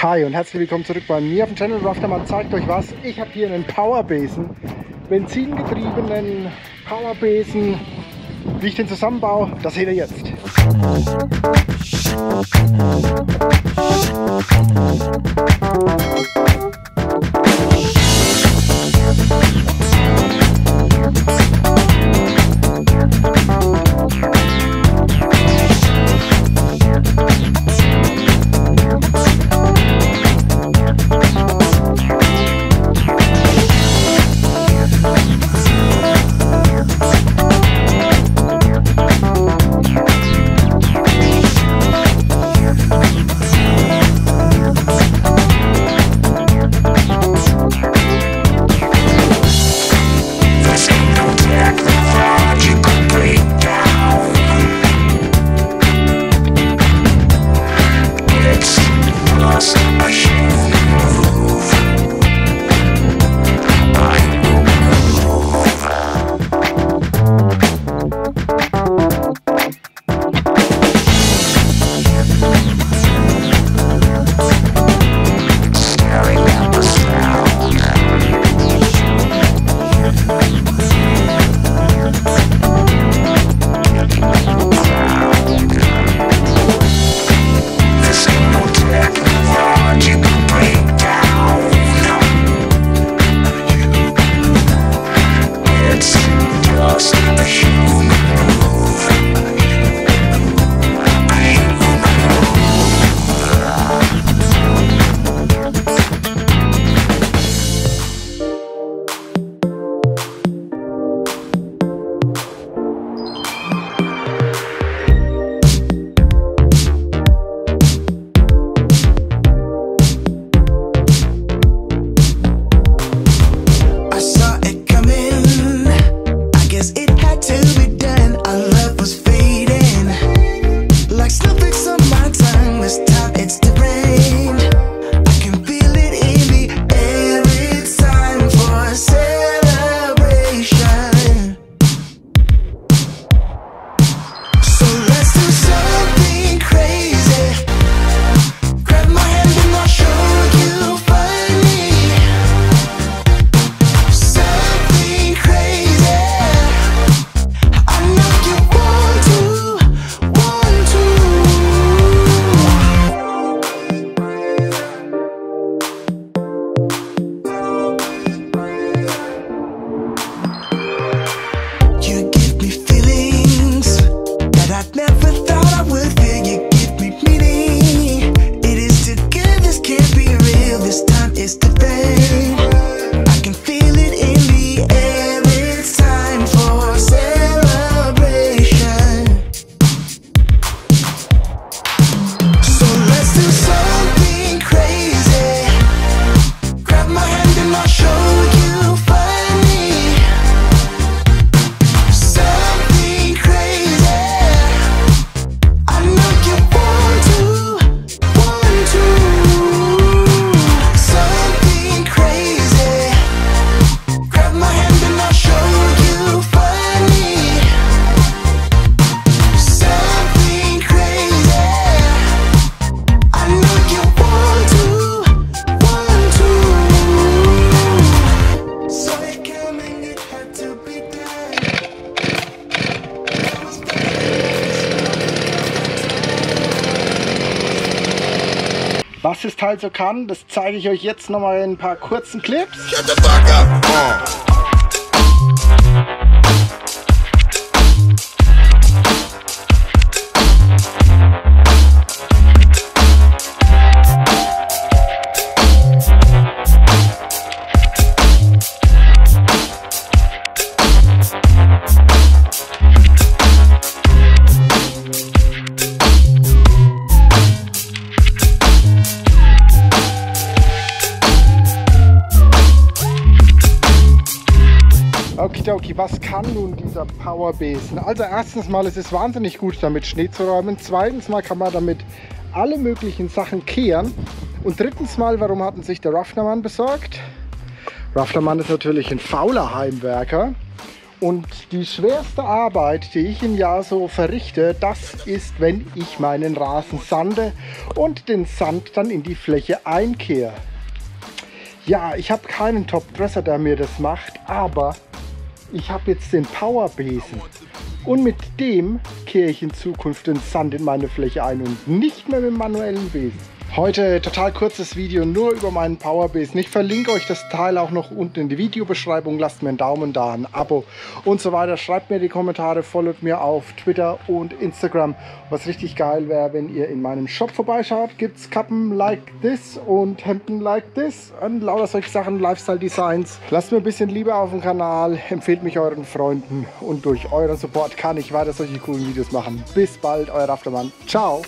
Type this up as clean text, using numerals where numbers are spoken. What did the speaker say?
Hi und herzlich willkommen zurück bei mir auf dem Channel. Raftaman zeigt euch was. Ich habe hier einen Powerbesen, benzingetriebenen Powerbesen. Wie ich den zusammenbaue, das seht ihr jetzt. Was das Teil so kann, das zeige ich euch jetzt nochmal in ein paar kurzen Clips. Okidoki, was kann nun dieser Powerbesen? Also erstens mal, es ist wahnsinnig gut damit Schnee zu räumen. Zweitens mal kann man damit alle möglichen Sachen kehren. Und drittens mal, warum hat sich der Raftaman besorgt? Raftaman ist natürlich ein fauler Heimwerker Und die schwerste Arbeit, die ich im Jahr so verrichte, das ist, wenn ich meinen Rasen sande und den Sand dann in die Fläche einkehre. Ja, ich habe keinen Top-Dresser, der mir das macht, aber ich habe jetzt den Powerbesen. Und mit dem kehre ich in Zukunft den Sand in meine Fläche ein und nicht mehr mit dem manuellen Besen. Heute total kurzes Video nur über meinen Powerbesen. Ich verlinke euch das Teil auch noch unten in die Videobeschreibung. Lasst mir einen Daumen da, ein Abo und so weiter. Schreibt mir die Kommentare, folgt mir auf Twitter und Instagram. Was richtig geil wäre, wenn ihr in meinem Shop vorbeischaut. Gibt es Kappen like this und Hemden like this und lauter solche Sachen, Lifestyle-Designs. Lasst mir ein bisschen Liebe auf dem Kanal, empfehlt mich euren Freunden und durch euren Support kann ich weiter solche coolen Videos machen. Bis bald, euer Raftaman. Ciao!